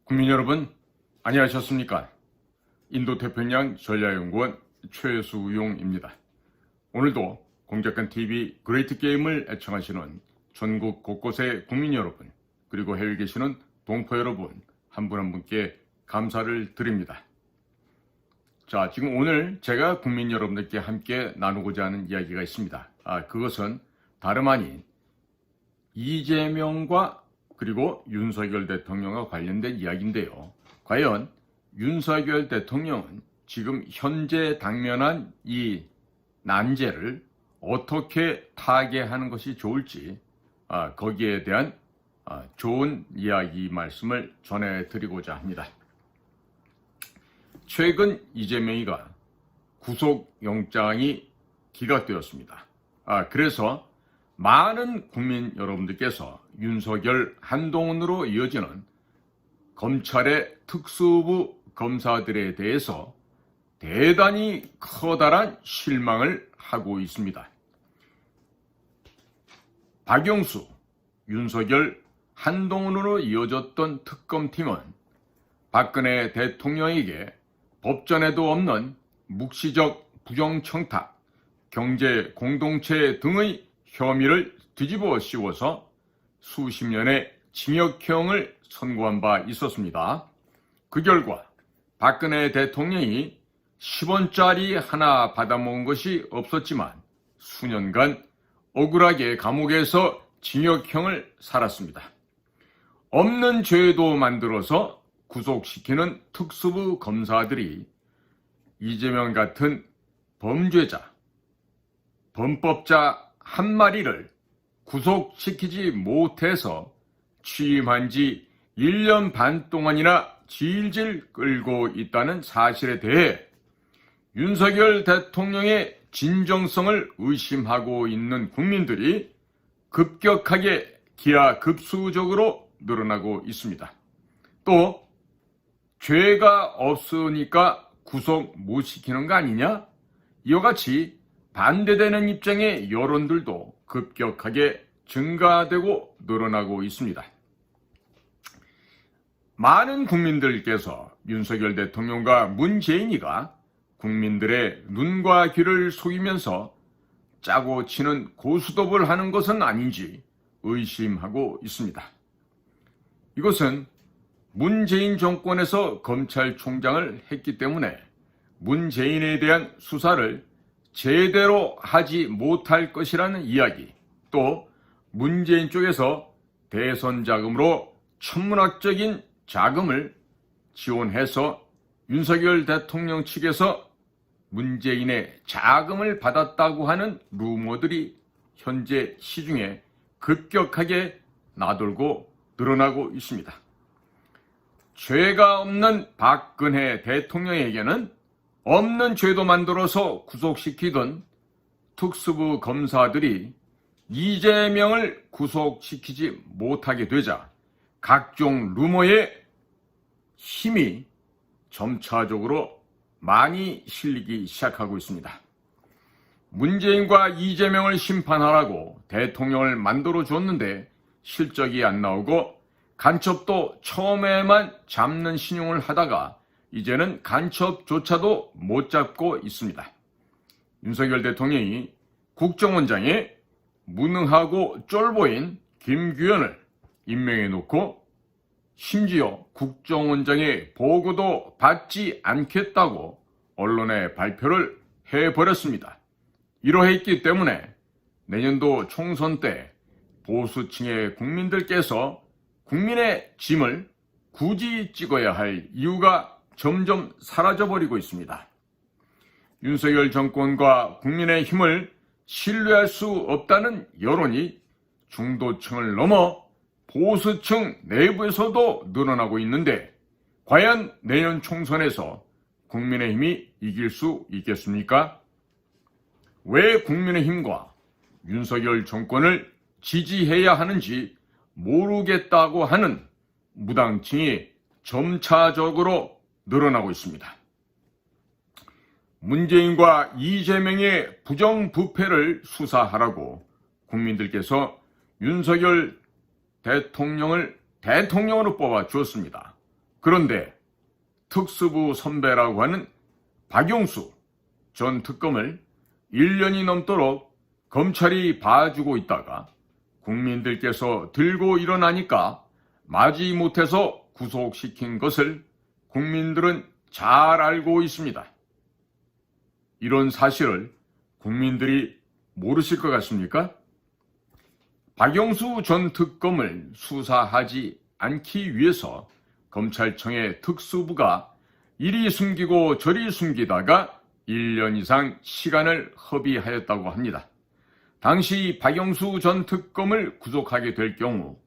국민 여러분, 안녕하셨습니까? 인도태평양 전략연구원 최수용입니다. 오늘도 공작간TV 그레이트 게임을 애청하시는 전국 곳곳의 국민 여러분, 그리고 해외에 계시는 동포 여러분 한 분 한 분께 감사를 드립니다. 자, 지금 오늘 제가 국민 여러분들께 함께 나누고자 하는 이야기가 있습니다. 그것은 다름 아닌 이재명과 그리고 윤석열 대통령과 관련된 이야기인데요. 과연 윤석열 대통령은 지금 현재 당면한 이 난제를 어떻게 타개하는 것이 좋을지 거기에 대한 좋은 이야기 말씀을 전해드리고자 합니다. 최근 이재명이가 구속영장이 기각되었습니다. 그래서 많은 국민 여러분들께서 윤석열 한동훈으로 이어지는 검찰의 특수부 검사들에 대해서 대단히 커다란 실망을 하고 있습니다. 박영수, 윤석열, 한동훈으로 이어졌던 특검팀은 박근혜 대통령에게 법전에도 없는 묵시적 부정청탁, 경제 공동체 등의 혐의를 뒤집어 씌워서 수십 년의 징역형을 선고한 바 있었습니다. 그 결과 박근혜 대통령이 10원짜리 하나 받아먹은 것이 없었지만 수년간 억울하게 감옥에서 징역형을 살았습니다. 없는 죄도 만들어서 구속시키는 특수부 검사들이 이재명 같은 범죄자, 범법자 한 마리를 구속시키지 못해서 취임한 지 1년 반 동안이나 질질 끌고 있다는 사실에 대해 윤석열 대통령의 진정성을 의심하고 있는 국민들이 급격하게 기하급수적으로 늘어나고 있습니다. 또 죄가 없으니까 구속 못 시키는 거 아니냐? 이와 같이 반대되는 입장의 여론들도 급격하게 증가되고 늘어나고 있습니다. 많은 국민들께서 윤석열 대통령과 문재인이가 국민들의 눈과 귀를 속이면서 짜고 치는 고스톱을 하는 것은 아닌지 의심하고 있습니다. 이것은 문재인 정권에서 검찰총장을 했기 때문에 문재인에 대한 수사를 제대로 하지 못할 것이라는 이야기, 또 문재인 쪽에서 대선 자금으로 천문학적인 자금을 지원해서 윤석열 대통령 측에서 문재인의 자금을 받았다고 하는 루머들이 현재 시중에 급격하게 나돌고 늘어나고 있습니다. 죄가 없는 박근혜 대통령에게는 없는 죄도 만들어서 구속시키던 특수부 검사들이 이재명을 구속시키지 못하게 되자 각종 루머의 힘이 점차적으로 많이 실리기 시작하고 있습니다. 문재인과 이재명을 심판하라고 대통령을 만들어 줬는데 실적이 안 나오고 간첩도 처음에만 잡는 신용을 하다가 이제는 간첩조차도 못 잡고 있습니다. 윤석열 대통령이 국정원장에 무능하고 쫄보인 김규현을 임명해 놓고 심지어 국정원장의 보고도 받지 않겠다고 언론에 발표를 해버렸습니다. 이러했기 때문에 내년도 총선 때 보수층의 국민들께서 국민의 짐을 굳이 찍어야 할 이유가 점점 사라져버리고 있습니다. 윤석열 정권과 국민의힘을 신뢰할 수 없다는 여론이 중도층을 넘어 보수층 내부에서도 늘어나고 있는데 과연 내년 총선에서 국민의힘이 이길 수 있겠습니까? 왜 국민의힘과 윤석열 정권을 지지해야 하는지 모르겠다고 하는 무당층이 점차적으로 늘어나고 있습니다. 문재인과 이재명의 부정부패를 수사하라고 국민들께서 윤석열 대통령을 대통령으로 뽑아 주었습니다. 그런데 특수부 선배라고 하는 박영수 전 특검을 1년이 넘도록 검찰이 봐주고 있다가 국민들께서 들고 일어나니까 마지못해서 구속시킨 것을 국민들은 잘 알고 있습니다. 이런 사실을 국민들이 모르실 것 같습니까? 박영수 전 특검을 수사하지 않기 위해서 검찰청의 특수부가 이리 숨기고 저리 숨기다가 1년 이상 시간을 허비하였다고 합니다. 당시 박영수 전 특검을 구속하게 될 경우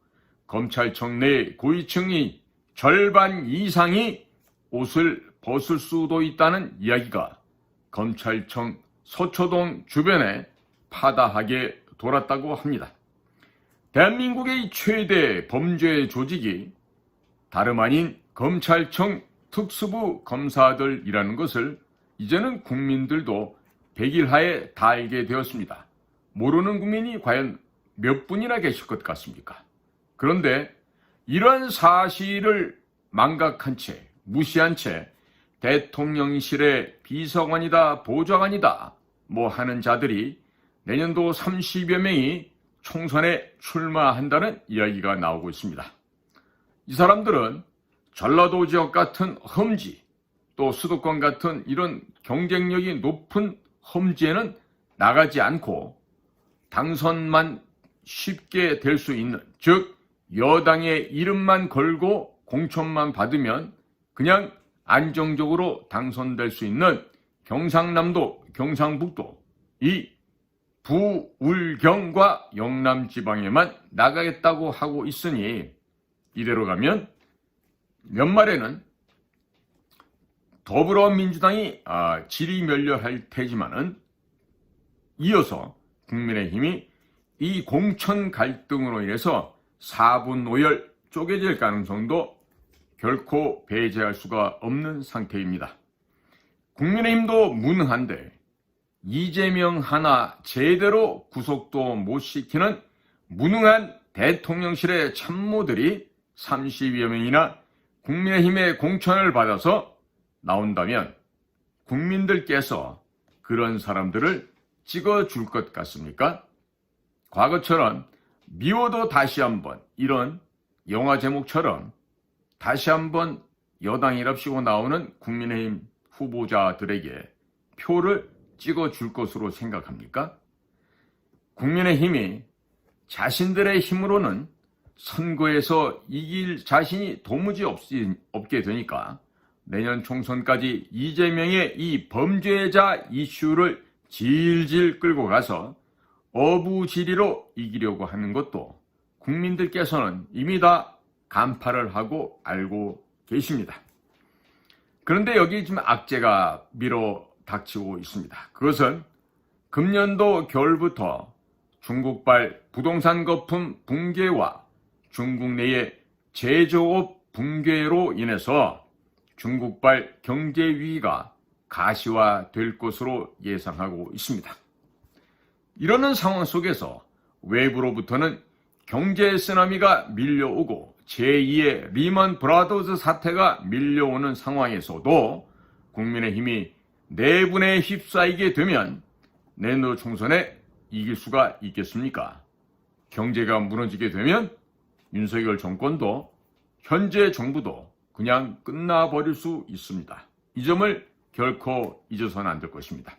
검찰청 내 고위층이 절반 이상이 옷을 벗을 수도 있다는 이야기가 검찰청 서초동 주변에 파다하게 돌았다고 합니다. 대한민국의 최대 범죄 조직이 다름 아닌 검찰청 특수부 검사들이라는 것을 이제는 국민들도 백일하에 다 알게 되었습니다. 모르는 국민이 과연 몇 분이나 계실 것 같습니까? 그런데 이런 사실을 망각한 채, 무시한 채 대통령실의 비서관이다, 보좌관이다 뭐 하는 자들이 내년도 30여 명이 총선에 출마한다는 이야기가 나오고 있습니다. 이 사람들은 전라도 지역 같은 험지, 또 수도권 같은 이런 경쟁력이 높은 험지에는 나가지 않고 당선만 쉽게 될 수 있는, 즉 여당의 이름만 걸고 공천만 받으면 그냥 안정적으로 당선될 수 있는 경상남도, 경상북도, 이 부울경과 영남지방에만 나가겠다고 하고 있으니 이대로 가면 연말에는 더불어민주당이 지리멸렬할 테지만은 이어서 국민의힘이 이 공천 갈등으로 인해서 4분 5열 쪼개질 가능성도 결코 배제할 수가 없는 상태입니다. 국민의힘도 무능한데 이재명 하나 제대로 구속도 못 시키는 무능한 대통령실의 참모들이 30여 명이나 국민의힘의 공천을 받아서 나온다면 국민들께서 그런 사람들을 찍어줄 것 같습니까? 과거처럼 미워도 다시 한번 이런 영화 제목처럼 다시 한번 여당이랍시고 나오는 국민의힘 후보자들에게 표를 찍어줄 것으로 생각합니까? 국민의힘이 자신들의 힘으로는 선거에서 이길 자신이 도무지 없게 되니까 내년 총선까지 이재명의 이 범죄자 이슈를 질질 끌고 가서 어부지리로 이기려고 하는 것도 국민들께서는 이미 다 간파를 하고 알고 계십니다. 그런데 여기 지금 악재가 밀어 닥치고 있습니다. 그것은 금년도 겨울부터 중국발 부동산 거품 붕괴와 중국 내의 제조업 붕괴로 인해서 중국발 경제 위기가 가시화될 것으로 예상하고 있습니다. 이러는 상황 속에서 외부로부터는 경제 쓰나미가 밀려오고 제2의 리먼 브라더스 사태가 밀려오는 상황에서도 국민의힘이 내분에 휩싸이게 되면 내년도 총선에 이길 수가 있겠습니까? 경제가 무너지게 되면 윤석열 정권도 현재 정부도 그냥 끝나버릴 수 있습니다. 이 점을 결코 잊어서는 안 될 것입니다.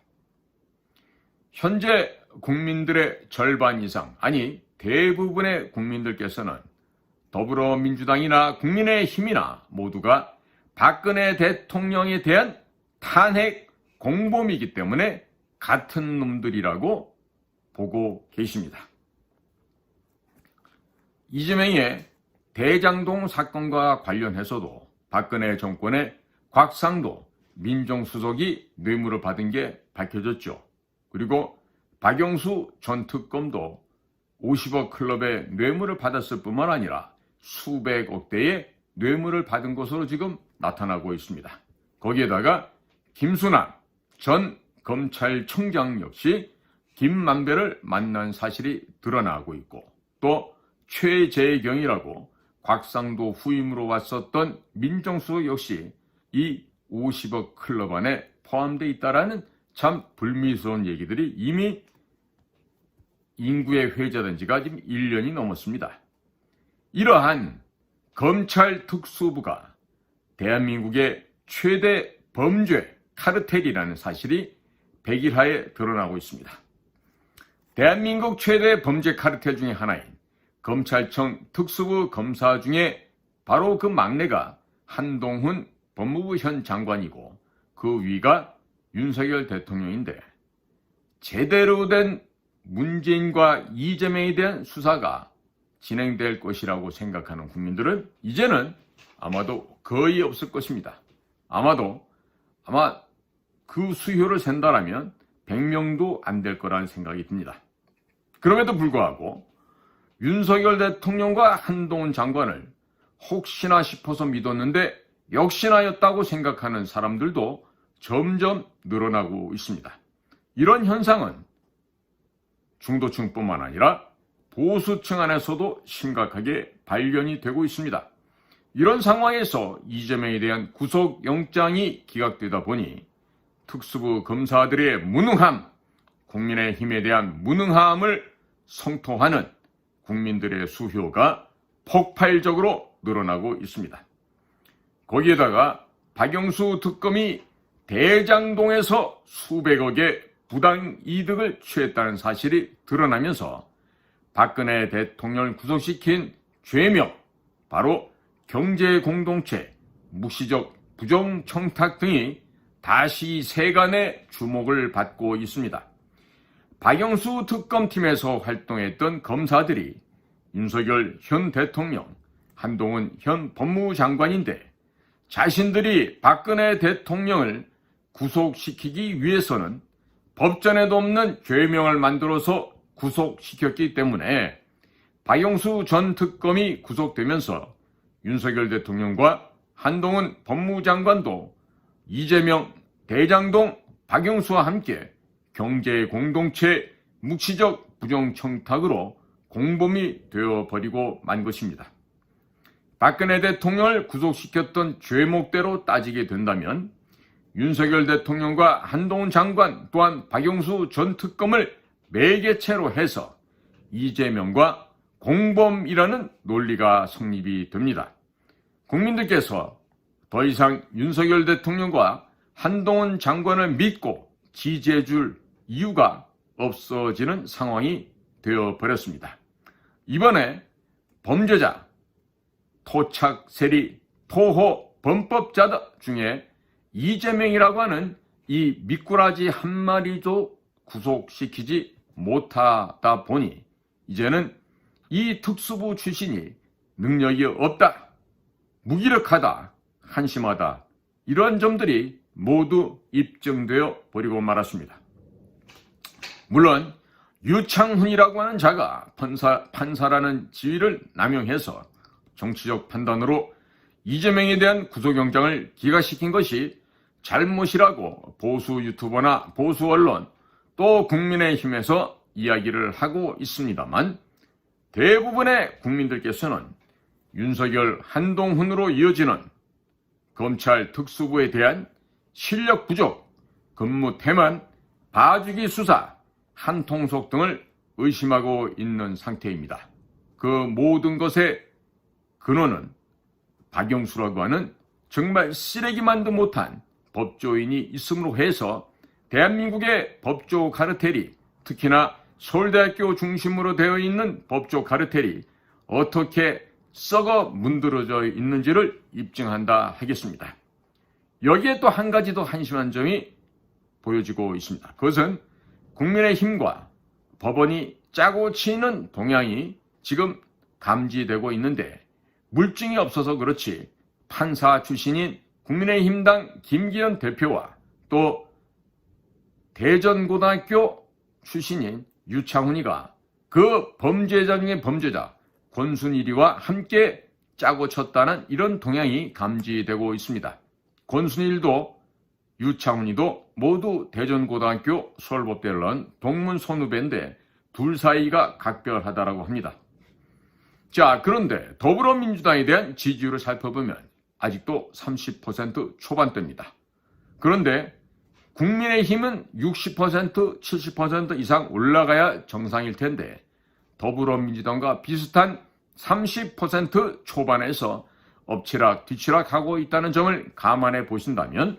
현재 국민들의 절반 이상, 아니 대부분의 국민들께서는 더불어민주당이나 국민의힘이나 모두가 박근혜 대통령에 대한 탄핵 공범이기 때문에 같은 놈들이라고 보고 계십니다. 이재명의 대장동 사건과 관련해서도 박근혜 정권의 곽상도 민정수석이 뇌물을 받은 게 밝혀졌죠. 그리고 박영수 전 특검도 50억 클럽의 뇌물을 받았을 뿐만 아니라 수백억 대의 뇌물을 받은 것으로 지금 나타나고 있습니다. 거기에다가 김순환 전 검찰청장 역시 김만배를 만난 사실이 드러나고 있고 또 최재경이라고 곽상도 후임으로 왔었던 민정수석 역시 이 50억 클럽 안에 포함되어 있다라는 참 불미스러운 얘기들이 이미 인구에 회자된 지가 지금 1년이 넘었습니다. 이러한 검찰 특수부가 대한민국의 최대 범죄 카르텔이라는 사실이 백일하에 드러나고 있습니다. 대한민국 최대 범죄 카르텔 중에 하나인 검찰청 특수부 검사 중에 바로 그 막내가 한동훈 법무부 현 장관이고 그 위가 윤석열 대통령인데, 제대로 된 문재인과 이재명에 대한 수사가 진행될 것이라고 생각하는 국민들은 이제는 아마도 거의 없을 것입니다. 아마 그 수효를 센다라면 100명도 안 될 거라는 생각이 듭니다. 그럼에도 불구하고 윤석열 대통령과 한동훈 장관을 혹시나 싶어서 믿었는데 역시나였다고 생각하는 사람들도 점점 늘어나고 있습니다. 이런 현상은 중도층뿐만 아니라 보수층 안에서도 심각하게 발견이 되고 있습니다. 이런 상황에서 이재명에 대한 구속영장이 기각되다 보니 특수부 검사들의 무능함, 국민의힘에 대한 무능함을 성토하는 국민들의 수효가 폭발적으로 늘어나고 있습니다. 거기에다가 박영수 특검이 대장동에서 수백억의 부당 이득을 취했다는 사실이 드러나면서 박근혜 대통령을 구속시킨 죄명, 바로 경제공동체, 묵시적 부정청탁 등이 다시 세간의 주목을 받고 있습니다. 박영수 특검팀에서 활동했던 검사들이 윤석열 현 대통령, 한동훈 현 법무부 장관인데 자신들이 박근혜 대통령을 구속시키기 위해서는 법전에도 없는 죄명을 만들어서 구속시켰기 때문에 박영수 전 특검이 구속되면서 윤석열 대통령과 한동훈 법무부 장관도 이재명, 대장동, 박영수와 함께 경제공동체 묵시적 부정청탁으로 공범이 되어버리고 만 것입니다. 박근혜 대통령을 구속시켰던 죄목대로 따지게 된다면 윤석열 대통령과 한동훈 장관 또한 박영수 전 특검을 매개체로 해서 이재명과 공범이라는 논리가 성립이 됩니다. 국민들께서 더 이상 윤석열 대통령과 한동훈 장관을 믿고 지지해줄 이유가 없어지는 상황이 되어버렸습니다. 이번에 범죄자, 토착, 세리, 토호, 범법자 중에 이재명이라고 하는 이 미꾸라지 한 마리도 구속시키지 못하다 보니 이제는 이 특수부 출신이 능력이 없다, 무기력하다, 한심하다, 이런 점들이 모두 입증되어 버리고 말았습니다. 물론 유창훈이라고 하는 자가 판사라는 지위를 남용해서 정치적 판단으로 이재명에 대한 구속영장을 기각시킨 것이 잘못이라고 보수 유튜버나 보수 언론 또 국민의힘에서 이야기를 하고 있습니다만, 대부분의 국민들께서는 윤석열, 한동훈으로 이어지는 검찰 특수부에 대한 실력 부족, 근무 태만, 봐주기 수사, 한통속 등을 의심하고 있는 상태입니다. 그 모든 것의 근원은 박영수라고 하는 정말 쓰레기만도 못한 법조인이 있음으로 해서 대한민국의 법조 카르텔이, 특히나 서울대학교 중심으로 되어 있는 법조 카르텔이 어떻게 썩어 문드러져 있는지를 입증한다 하겠습니다. 여기에 또 한 가지 더 한심한 점이 보여지고 있습니다. 그것은 국민의힘과 법원이 짜고 치는 동향이 지금 감지되고 있는데, 물증이 없어서 그렇지 판사 출신인 국민의힘당 김기현 대표와 또 대전고등학교 출신인 유창훈이가 그 범죄자 중에 범죄자 권순일이와 함께 짜고 쳤다는 이런 동향이 감지되고 있습니다. 권순일도 유창훈이도 모두 대전고등학교 서울법대를 나온 동문 선후배인데 둘 사이가 각별하다라고 합니다. 자, 그런데 더불어민주당에 대한 지지율을 살펴보면 아직도 30% 초반대입니다. 그런데 국민의힘은 60%, 70% 이상 올라가야 정상일 텐데 더불어민주당과 비슷한 30% 초반에서 엎치락 뒤치락 하고 있다는 점을 감안해 보신다면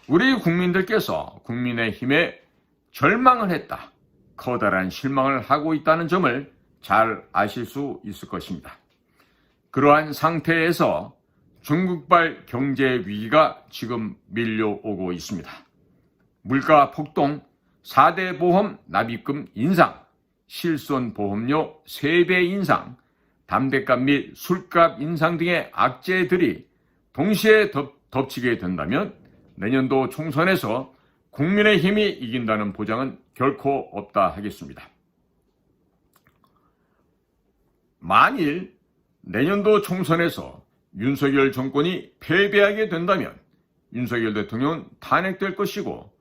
우리 국민들께서 국민의힘에 절망을 했다, 커다란 실망을 하고 있다는 점을 잘 아실 수 있을 것입니다. 그러한 상태에서 중국발 경제 위기가 지금 밀려오고 있습니다. 물가 폭등, 4대 보험 납입금 인상, 실손보험료 3배 인상, 담대값 및 술값 인상 등의 악재들이 동시에 덮치게 된다면 내년도 총선에서 국민의힘이 이긴다는 보장은 결코 없다 하겠습니다. 만일 내년도 총선에서 윤석열 정권이 패배하게 된다면 윤석열 대통령은 탄핵될 것이고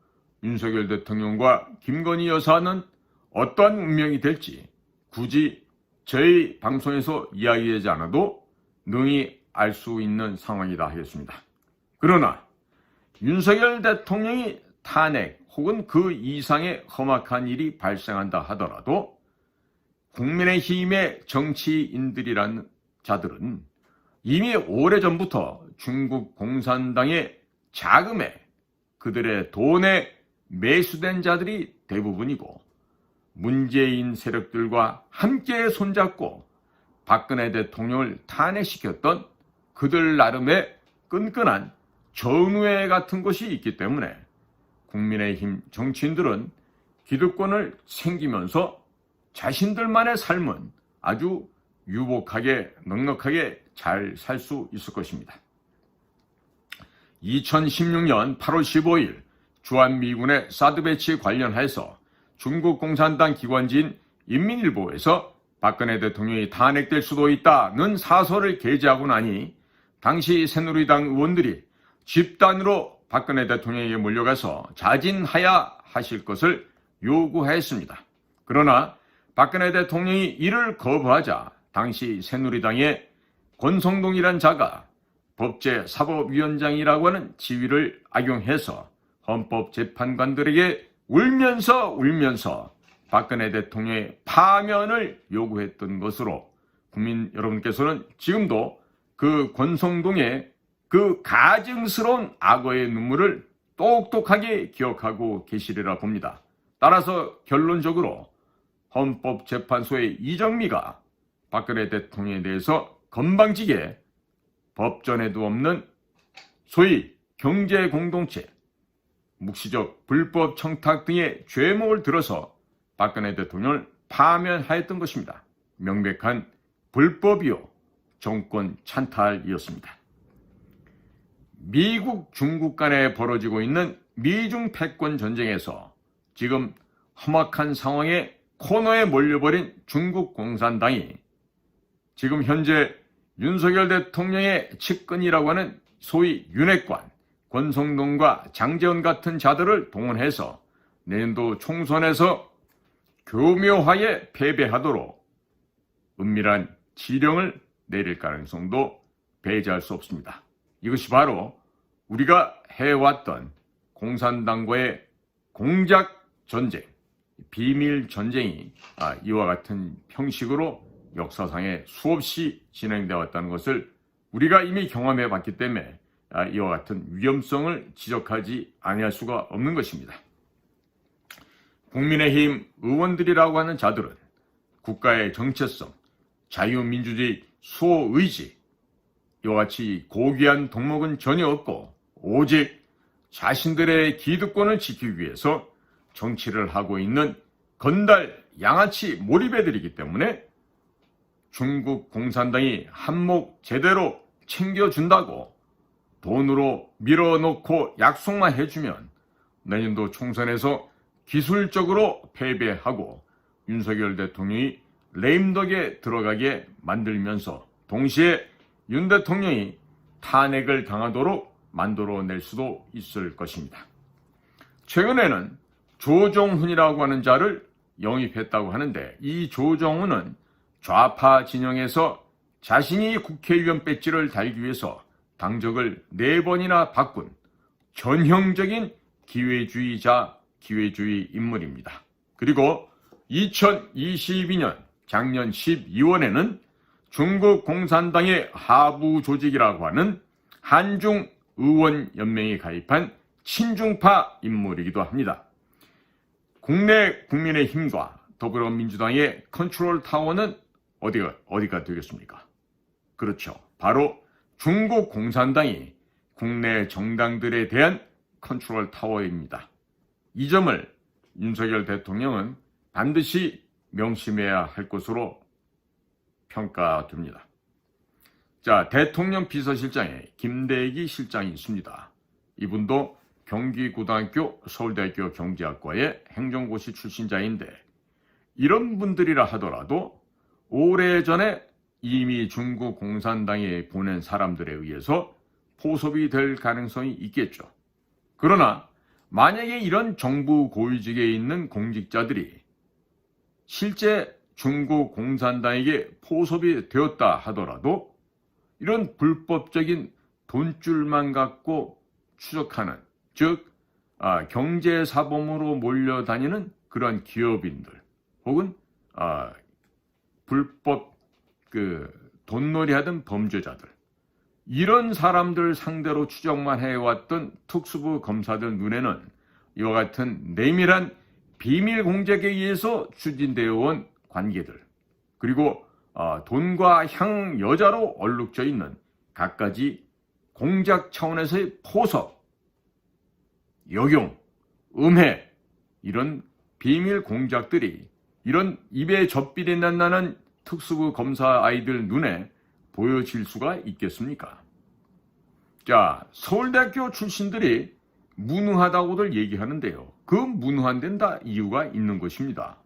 윤석열 대통령과 김건희 여사는 어떠한 운명이 될지 굳이 저희 방송에서 이야기하지 않아도 능히 알 수 있는 상황이다 하겠습니다. 그러나 윤석열 대통령이 탄핵 혹은 그 이상의 험악한 일이 발생한다 하더라도 국민의힘의 정치인들이라는 자들은 이미 오래전부터 중국 공산당의 자금에 그들의 돈에 매수된 자들이 대부분이고 문재인 세력들과 함께 손잡고 박근혜 대통령을 탄핵시켰던 그들 나름의 끈끈한 전우회 같은 것이 있기 때문에 국민의힘 정치인들은 기득권을 챙기면서 자신들만의 삶은 아주 유복하게 넉넉하게 잘 살 수 있을 것입니다. 2016년 8월 15일 주한미군의 사드 배치 관련해서 중국 공산당 기관지인 인민일보에서 박근혜 대통령이 탄핵될 수도 있다는 사설을 게재하고 나니 당시 새누리당 의원들이 집단으로 박근혜 대통령에게 몰려가서 자진하야 하실 것을 요구했습니다. 그러나 박근혜 대통령이 이를 거부하자 당시 새누리당의 권성동이란 자가 법제사법위원장이라고 하는 지위를 악용해서 헌법재판관들에게 울면서 박근혜 대통령의 파면을 요구했던 것으로 국민 여러분께서는 지금도 그 권성동의 그 가증스러운 악어의 눈물을 똑똑하게 기억하고 계시리라 봅니다. 따라서 결론적으로 헌법재판소의 이정미가 박근혜 대통령에 대해서 건방지게 법전에도 없는 소위 경제공동체, 묵시적 불법 청탁 등의 죄목을 들어서 박근혜 대통령을 파면하였던 것입니다. 명백한 불법이요 정권 찬탈이었습니다. 미국, 중국 간에 벌어지고 있는 미중 패권 전쟁에서 지금 험악한 상황에 코너에 몰려버린 중국 공산당이 지금 현재 윤석열 대통령의 측근이라고 하는 소위 윤핵관, 권성동과 장제원 같은 자들을 동원해서 내년도 총선에서 교묘하게 패배하도록 은밀한 지령을 내릴 가능성도 배제할 수 없습니다. 이것이 바로 우리가 해왔던 공산당과의 공작 전쟁, 비밀 전쟁이 이와 같은 형식으로 역사상에 수없이 진행되어 왔다는 것을 우리가 이미 경험해 봤기 때문에 이와 같은 위험성을 지적하지 아니할 수가 없는 것입니다. 국민의힘 의원들이라고 하는 자들은 국가의 정체성, 자유민주주의, 수호의지, 이와 같이 고귀한 덕목은 전혀 없고 오직 자신들의 기득권을 지키기 위해서 정치를 하고 있는 건달 양아치 몰입애들이기 때문에 중국 공산당이 한몫 제대로 챙겨준다고 돈으로 밀어놓고 약속만 해주면 내년도 총선에서 기술적으로 패배하고 윤석열 대통령이 레임덕에 들어가게 만들면서 동시에 윤 대통령이 탄핵을 당하도록 만들어낼 수도 있을 것입니다. 최근에는 조정훈이라고 하는 자를 영입했다고 하는데 이 조정훈은 좌파 진영에서 자신이 국회의원 배지를 달기 위해서 당적을 4번이나 바꾼 전형적인 기회주의 인물입니다. 그리고 2022년 작년 12월에는 중국 공산당의 하부 조직이라고 하는 한중 의원연맹에 가입한 친중파 인물이기도 합니다. 국내 국민의힘과 더불어민주당의 컨트롤 타워는 어디가 되겠습니까? 그렇죠. 바로 중국 공산당이 국내 정당들에 대한 컨트롤 타워입니다. 이 점을 윤석열 대통령은 반드시 명심해야 할 것으로 평가됩니다. 자, 대통령 비서실장에 김대기 실장이 있습니다. 이분도 경기고등학교 서울대학교 경제학과의 행정고시 출신자인데 이런 분들이라 하더라도 오래전에 이미 중국 공산당에 보낸 사람들에 의해서 포섭이 될 가능성이 있겠죠. 그러나 만약에 이런 정부 고위직에 있는 공직자들이 실제 중국 공산당에게 포섭이 되었다 하더라도 이런 불법적인 돈줄만 갖고 추적하는, 즉 경제사범으로 몰려다니는 그런 기업인들 혹은 불법 돈놀이하던 범죄자들, 이런 사람들 상대로 추적만 해왔던 특수부 검사들 눈에는 이와 같은 내밀한 비밀 공작에 의해서 추진되어 온 관계들, 그리고 돈과 향 여자로 얼룩져 있는 갖가지 공작 차원에서의 포섭, 역용, 음해, 이런 비밀 공작들이 이런 입에 젖비리 난나는 특수부 검사 아이들 눈에 보여질 수가 있겠습니까? 자, 서울대학교 출신들이 무능하다고들 얘기하는데요. 그 무능한 데는 다 이유가 있는 것입니다.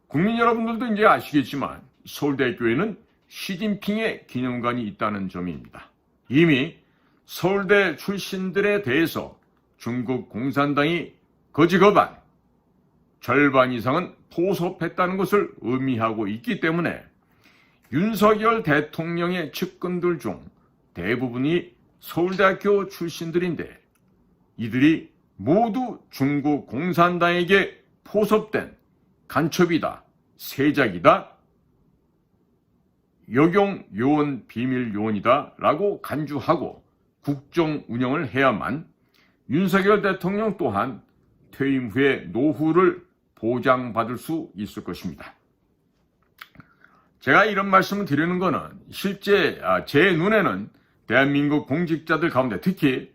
국민 여러분들도 이제 아시겠지만 서울대학교에는 시진핑의 기념관이 있다는 점입니다. 이미 서울대 출신들에 대해서 중국 공산당이 거지거반 절반 이상은 포섭했다는 것을 의미하고 있기 때문에 윤석열 대통령의 측근들 중 대부분이 서울대학교 출신들인데 이들이 모두 중국 공산당에게 포섭된 간첩이다, 세작이다, 역용 요원, 비밀 요원이다 라고 간주하고 국정 운영을 해야만 윤석열 대통령 또한 퇴임 후에 노후를 보장받을 수 있을 것입니다. 제가 이런 말씀을 드리는 것은 실제 제 눈에는 대한민국 공직자들 가운데 특히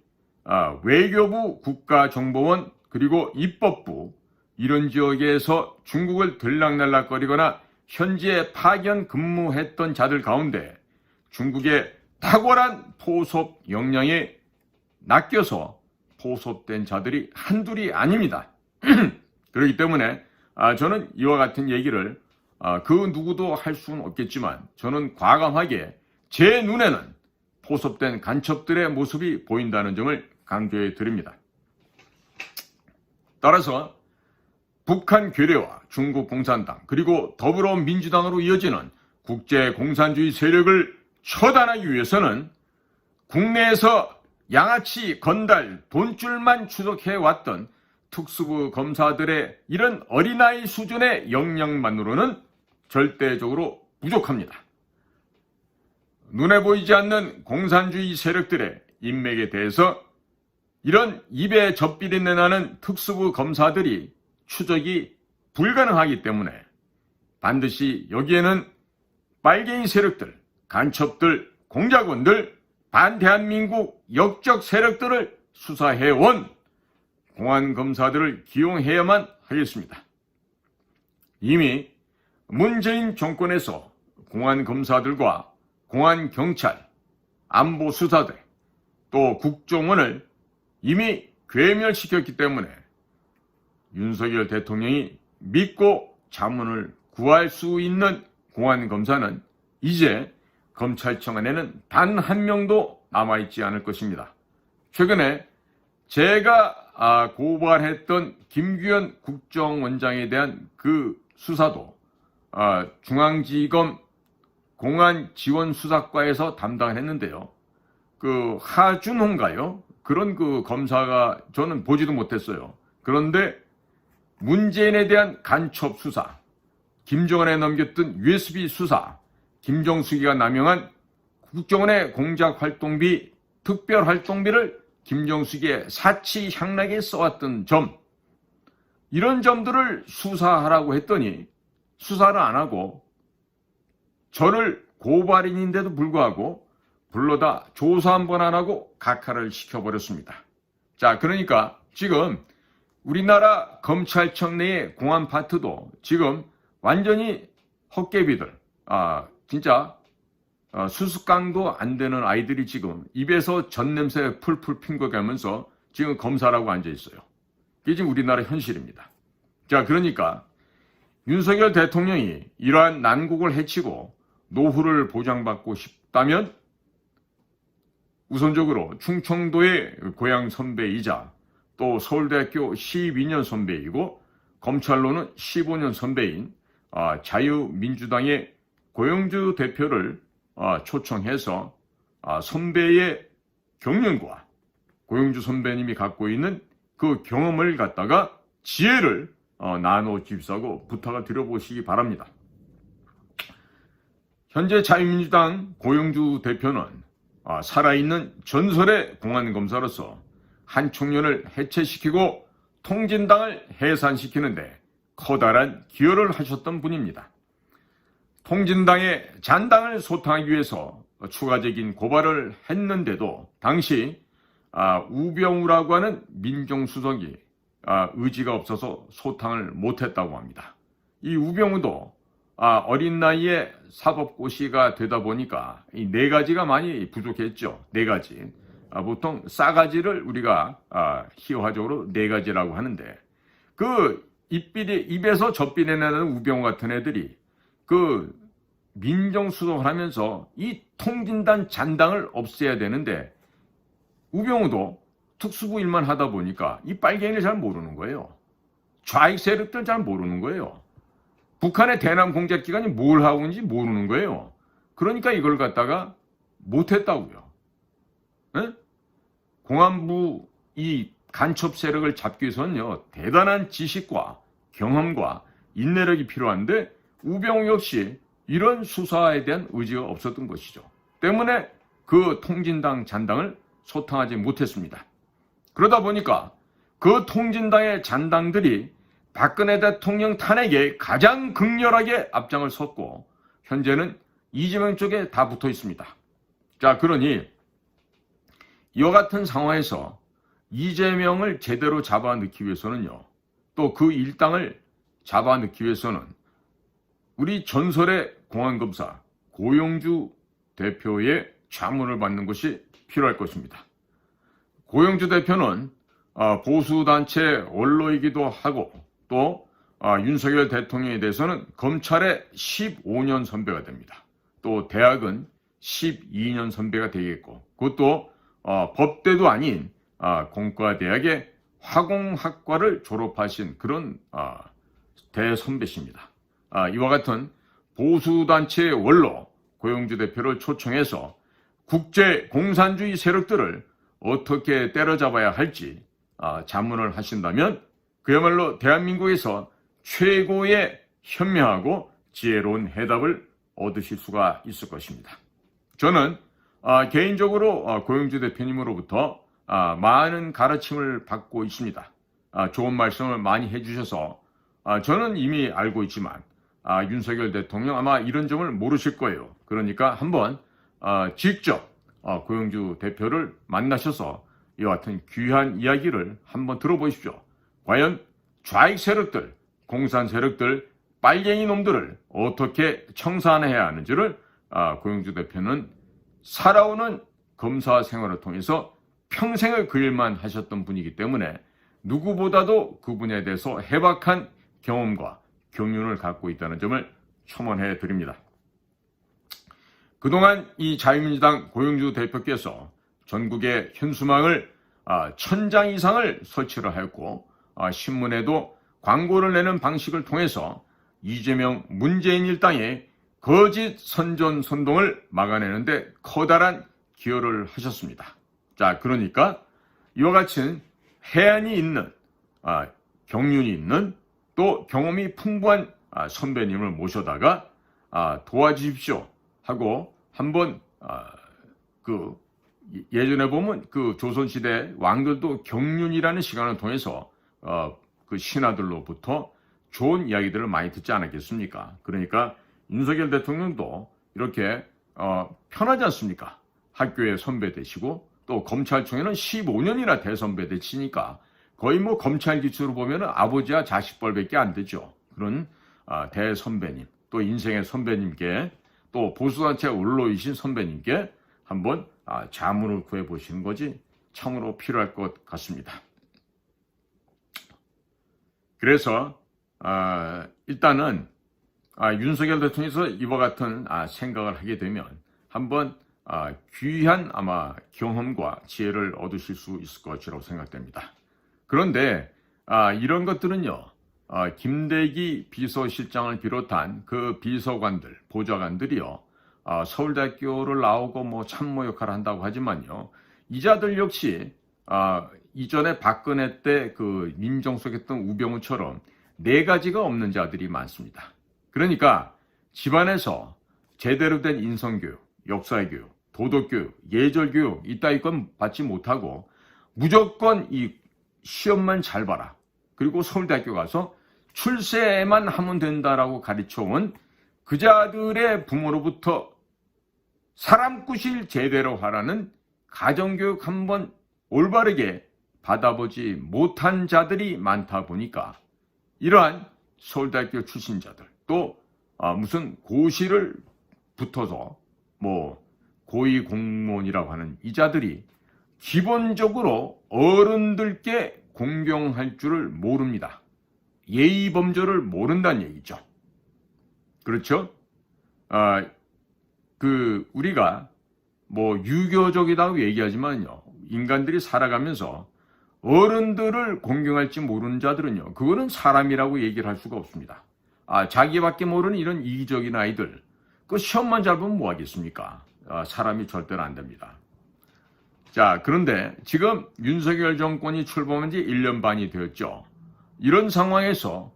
외교부, 국가정보원, 그리고 입법부, 이런 지역에서 중국을 들락날락거리거나 현지에 파견 근무했던 자들 가운데 중국의 탁월한 포섭 역량에 낚여서 포섭된 자들이 한둘이 아닙니다. 그렇기 때문에 저는 이와 같은 얘기를 그 누구도 할 수는 없겠지만 저는 과감하게 제 눈에는 포섭된 간첩들의 모습이 보인다는 점을 강조해 드립니다. 따라서 북한 괴뢰와 중국 공산당 그리고 더불어민주당으로 이어지는 국제 공산주의 세력을 처단하기 위해서는 국내에서 양아치 건달 돈줄만 추적해왔던 특수부 검사들의 이런 어린아이 수준의 역량만으로는 절대적으로 부족합니다. 눈에 보이지 않는 공산주의 세력들의 인맥에 대해서 이런 입에 젖비린내 나는 특수부 검사들이 추적이 불가능하기 때문에 반드시 여기에는 빨갱이 세력들, 간첩들, 공작원들, 반대한민국 역적 세력들을 수사해온 공안검사들을 기용해야만 하겠습니다. 이미 문재인 정권에서 공안검사들과 공안경찰, 안보수사대, 또 국정원을 이미 괴멸시켰기 때문에 윤석열 대통령이 믿고 자문을 구할 수 있는 공안검사는 이제 검찰청 안에는 단 한 명도 남아있지 않을 것입니다. 최근에 제가 고발했던 김규현 국정원장에 대한 그 수사도 중앙지검 공안지원수사과에서 담당을 했는데요. 그 하준호인가요? 그런 그 검사가 저는 보지도 못했어요. 그런데 문재인에 대한 간첩 수사, 김정은에 넘겼던 USB 수사, 김정숙이가 남용한 국정원의 공작활동비, 특별활동비를 김정숙의 사치향락에 써왔던 점, 이런 점들을 수사하라고 했더니 수사를 안 하고 저를 고발인인데도 불구하고 불러다 조사 한 번 안 하고 각하를 시켜버렸습니다. 자, 그러니까 지금 우리나라 검찰청 내의 공안 파트도 지금 완전히 헛개비들, 진짜 수습강도 안 되는 아이들이 지금 입에서 젖냄새 풀풀 핀거가면서 지금 검사라고 앉아 있어요. 이게 지금 우리나라 현실입니다. 자, 그러니까 윤석열 대통령이 이러한 난국을 헤치고 노후를 보장받고 싶다면 우선적으로 충청도의 고향 선배이자 또 서울대학교 12년 선배이고 검찰로는 15년 선배인 자유민주당의 고영주 대표를 초청해서 선배의 경륜과 고영주 선배님이 갖고 있는 그 경험을 갖다가 지혜를 나눠 주십사고 부탁을 드려보시기 바랍니다. 현재 자유민주당 고영주 대표는 살아있는 전설의 공안검사로서 한 청년을 해체시키고 통진당을 해산시키는데 커다란 기여를 하셨던 분입니다. 통진당의 잔당을 소탕하기 위해서 추가적인 고발을 했는데도 당시 우병우라고 하는 민정수석이 의지가 없어서 소탕을 못했다고 합니다. 이 우병우도 어린 나이에 사법고시가 되다 보니까 이 네 가지가 많이 부족했죠. 네 가지. 보통 싸가지를 우리가 희화적으로 네 가지라고 하는데 그 입에서 젖비내 내는 우병우 같은 애들이 그 민정수석을 하면서 이 통진당 잔당을 없애야 되는데 우병우도 특수부 일만 하다 보니까 이 빨갱이를 잘 모르는 거예요. 좌익 세력들 잘 모르는 거예요. 북한의 대남 공작기관이 뭘 하고 있는지 모르는 거예요. 그러니까 이걸 갖다가 못했다고요. 네? 공안부 이 간첩 세력을 잡기 위해서는요, 대단한 지식과 경험과 인내력이 필요한데 우병우 역시 이런 수사에 대한 의지가 없었던 것이죠. 때문에 그 통진당 잔당을 소탕하지 못했습니다. 그러다 보니까 그 통진당의 잔당들이 박근혜 대통령 탄핵에 가장 극렬하게 앞장을 섰고 현재는 이재명 쪽에 다 붙어 있습니다. 자, 그러니 이와 같은 상황에서 이재명을 제대로 잡아넣기 위해서는요, 또 그 일당을 잡아넣기 위해서는 우리 전설의 공안검사 고영주 대표의 자문을 받는 것이 필요할 것입니다. 고영주 대표는 보수단체 원로이기도 하고 또 윤석열 대통령에 대해서는 검찰의 15년 선배가 됩니다. 또 대학은 12년 선배가 되겠고 그것도 법대도 아닌 공과대학의 화공학과를 졸업하신 그런 대선배십니다. 이와 같은 보수단체의 원로 고영주 대표를 초청해서 국제 공산주의 세력들을 어떻게 때려잡아야 할지 자문을 하신다면 그야말로 대한민국에서 최고의 현명하고 지혜로운 해답을 얻으실 수가 있을 것입니다. 저는 개인적으로 고영주 대표님으로부터 많은 가르침을 받고 있습니다. 좋은 말씀을 많이 해주셔서 저는 이미 알고 있지만 윤석열 대통령 아마 이런 점을 모르실 거예요. 그러니까 한번 직접 고영주 대표를 만나셔서 이와 같은 귀한 이야기를 한번 들어보십시오. 과연 좌익 세력들, 공산 세력들, 빨갱이 놈들을 어떻게 청산해야 하는지를 고영주 대표는 살아오는 검사 생활을 통해서 평생을 그 일만 하셨던 분이기 때문에 누구보다도 그분에 대해서 해박한 경험과 경륜을 갖고 있다는 점을 첨언해 드립니다. 그동안 이 자유민주당 고영주 대표께서 전국의 현수막을 1000장 이상을 설치를 하였고 신문에도 광고를 내는 방식을 통해서 이재명 문재인 일당의 거짓 선전 선동을 막아내는데 커다란 기여를 하셨습니다. 자, 그러니까 이와 같은 해안이 있는, 경륜이 있는 또 경험이 풍부한 선배님을 모셔다가 도와주십시오 하고 한번 예전에 보면 그 조선시대 왕들도 경륜이라는 시간을 통해서 그 신하들로부터 좋은 이야기들을 많이 듣지 않았겠습니까? 그러니까 윤석열 대통령도 이렇게 편하지 않습니까? 학교의 선배 되시고 또 검찰총회는 15년이나 대선배 되시니까 거의 뭐 검찰 기초로 보면 아버지와 자식뻘밖에 안 되죠. 그런 대선배님, 또 인생의 선배님께, 또 보수단체 원로이신 선배님께 한번 자문을 구해보시는 것이 참으로 필요할 것 같습니다. 그래서 일단은 윤석열 대통령에서 이와 같은 생각을 하게 되면 한번 귀한 아마 경험과 지혜를 얻으실 수 있을 것이라고 생각됩니다. 그런데 이런 것들은요, 김대기 비서실장을 비롯한 그 비서관들, 보좌관들이요, 서울대학교를 나오고 뭐 참모 역할을 한다고 하지만요, 이자들 역시 이전에 박근혜 때 그 민정수석했던 우병우처럼 4가지가 없는 자들이 많습니다. 그러니까 집안에서 제대로 된 인성교육, 역사교육, 도덕교육, 예절교육 이따위 건 받지 못하고 무조건 이 시험만 잘 봐라. 그리고 서울대학교 가서 출세만 하면 된다라고 가르쳐온 그 자들의 부모로부터 사람꾸실 제대로 하라는 가정교육 한번 올바르게 받아보지 못한 자들이 많다 보니까 이러한 서울대학교 출신자들 또 무슨 고시를 붙어서 뭐 고위 공무원이라고 하는 이 자들이 기본적으로 어른들께 공경할 줄을 모릅니다. 예의 범절을 모른다는 얘기죠. 그렇죠? 우리가 뭐 유교적이라고 얘기하지만요, 인간들이 살아가면서 어른들을 공경할지 모르는 자들은요, 그거는 사람이라고 얘기를 할 수가 없습니다. 자기밖에 모르는 이런 이기적인 아이들, 그 시험만 잘 보면 뭐 하겠습니까? 사람이 절대로 안 됩니다. 자, 그런데 지금 윤석열 정권이 출범한 지 1년 반이 되었죠. 이런 상황에서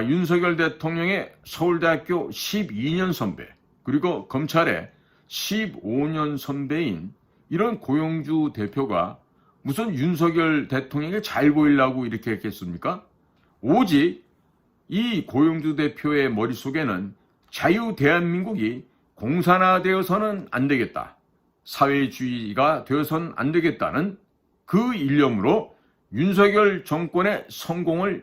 윤석열 대통령의 서울대학교 12년 선배, 그리고 검찰의 15년 선배인 이런 고용주 대표가 무슨 윤석열 대통령에게 잘 보이려고 이렇게 했겠습니까? 오직 이 고용주 대표의 머릿속에는 자유 대한민국이 공산화되어서는 안 되겠다, 사회주의가 되어서는 안 되겠다는 그 일념으로 윤석열 정권의 성공을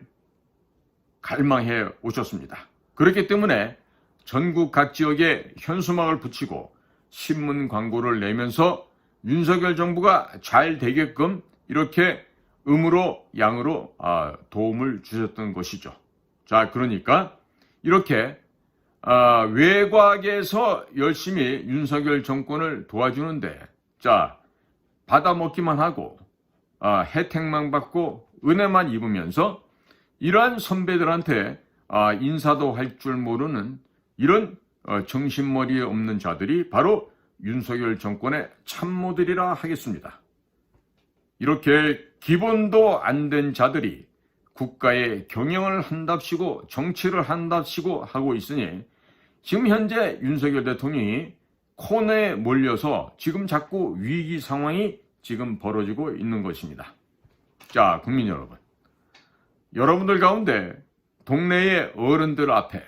갈망해 오셨습니다. 그렇기 때문에 전국 각 지역에 현수막을 붙이고 신문 광고를 내면서 윤석열 정부가 잘 되게끔 이렇게 음으로 양으로 도움을 주셨던 것이죠. 자, 그러니까 이렇게 외곽에서 열심히 윤석열 정권을 도와주는데, 자, 받아먹기만 하고 혜택만 받고 은혜만 입으면서 이러한 선배들한테 인사도 할 줄 모르는 이런 정신머리에 없는 자들이 바로 윤석열 정권의 참모들이라 하겠습니다. 이렇게 기본도 안 된 자들이 국가의 경영을 한답시고 정치를 한답시고 하고 있으니 지금 현재 윤석열 대통령이 코너에 몰려서 지금 자꾸 위기 상황이 지금 벌어지고 있는 것입니다. 자, 국민 여러분, 여러분들 가운데 동네의 어른들 앞에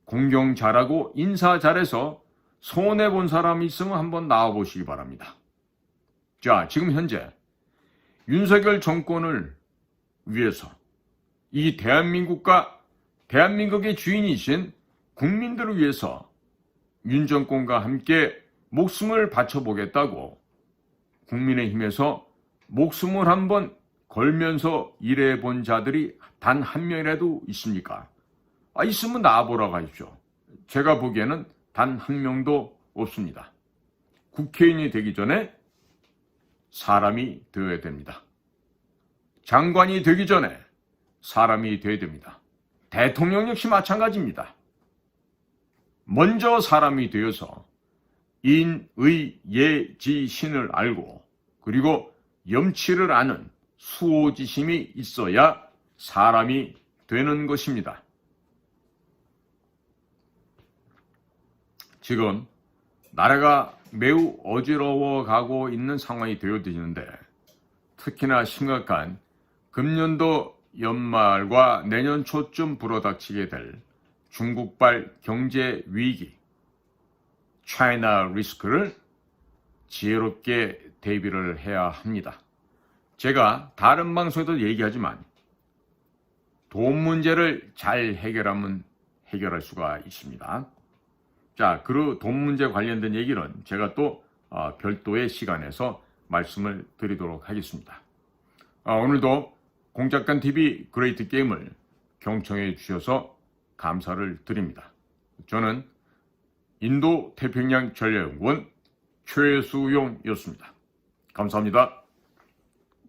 공경 잘하고 인사 잘해서 손해본 사람이 있으면 한번 나와보시기 바랍니다. 자, 지금 현재 윤석열 정권을 위해서 이 대한민국과 대한민국의 주인이신 국민들을 위해서 윤 정권과 함께 목숨을 바쳐보겠다고 국민의힘에서 목숨을 한번 걸면서 일해본 자들이 단 한 명이라도 있습니까? 있으면 나와보라고 하십시오. 제가 보기에는 단 한 명도 없습니다. 국회의원이 되기 전에 사람이 되어야 됩니다. 장관이 되기 전에 사람이 되어야 됩니다. 대통령 역시 마찬가지입니다. 먼저 사람이 되어서 인의 예지신을 알고 그리고 염치를 아는 수호지심이 있어야 사람이 되는 것입니다. 지금 나라가 매우 어지러워 가고 있는 상황이 되어지는데 특히나 심각한 금년도 연말과 내년 초쯤 불어닥치게 될 중국발 경제 위기, 차이나 리스크를 지혜롭게 대비를 해야 합니다. 제가 다른 방송에도 얘기하지만 돈 문제를 잘 해결하면 해결할 수가 있습니다. 자, 그 돈 문제 관련된 얘기는 제가 또 별도의 시간에서 말씀을 드리도록 하겠습니다. 오늘도 공작관TV 그레이트 게임을 경청해 주셔서 감사를 드립니다. 저는 인도 태평양 전략연구원 최수용이었습니다. 감사합니다.